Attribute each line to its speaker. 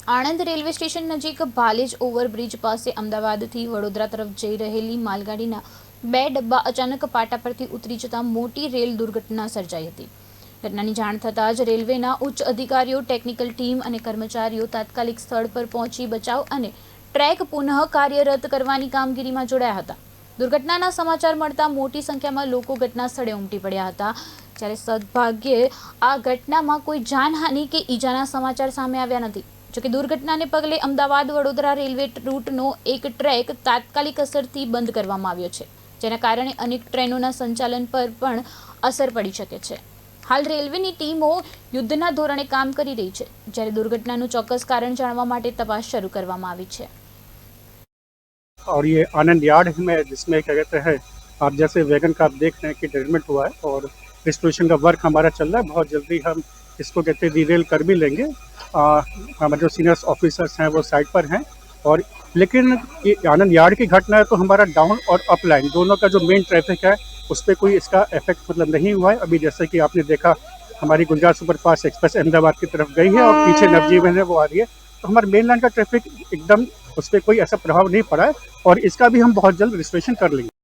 Speaker 1: Anand railway station નજીક Bhalej overbridge પાસે અમદાવાદથી વડોદરા તરફ જઈ રહેલી માલગાડીના બે ડબ્બા અચાનક પાટા પરથી ઉતરી જતા મોટી રેલ દુર્ઘટના સર્જાઈ હતી। ઘટનાની જાણ થતાં જ રેલવેના ઉચ્ચ અધિકારીઓ, ટેકનિકલ ટીમ અને કર્મચારીઓ તાત્કાલિક સ્થળ પર પહોંચી બચાવ અને ટ્રેક પુનઃ કાર્યરત કરવાની કામગીરીમાં જોડાયા હતા। દુર્ઘટનાના સમાચાર મળતા મોટી સંખ્યામાં લોકો ઘટના સ્થળે ઉમટી પડ્યા હતા। જ્યારે સદભાગ્યે આ ઘટનામાં કોઈ જાનહાનિ કે ઈજાના સમાચાર સામે આવ્યા નથી। જોકે દુર્ઘટનાને પગલે અમદાવાદ વડોદરા રેલવે રૂટનો એક ટ્રેક તાત્કાલિક અસરથી બંધ કરવામાં આવ્યો છે, જેના કારણે અનેક ટ્રેનોના સંચાલન પર પણ અસર પડી શકે છે। હાલ રેલવેની ટીમો યુદ્ધના ધોરણે કામ કરી રહી છે, જ્યારે દુર્ઘટનાનું ચોક્કસ કારણ જાણવા માટે તપાસ શરૂ કરવામાં આવી છે।
Speaker 2: और ये आनंद यार्ड में, जिसमें क्या कहते हैं, आप जैसे वैगन का आप देख रहे हैं कि डेवलपमेंट हुआ है और रिस्टोरेशन का वर्क हमारा चल रहा है। बहुत जल्दी हम इसको कहते हैं रीरेल कर भी लेंगे। हमारे जो सीनियर्स ऑफिसर्स हैं वो साइड पर हैं। और लेकिन ये आनंद यार्ड की घटना है तो हमारा डाउन और अप लाइन दोनों का जो मेन ट्रैफिक है उस पर कोई इसका इफेक्ट मतलब नहीं हुआ है। अभी जैसे कि आपने देखा, हमारी गुजरात सुपरफास्ट एक्सप्रेस अहमदाबाद की तरफ गई है और पीछे नवजीवन है वो आ रही है, तो हमारे मेन लाइन का ट्रैफिक एकदम उस पर कोई ऐसा प्रभाव नहीं पड़ा है और इसका भी हम बहुत जल्द रिस्टोरेशन कर लेंगे।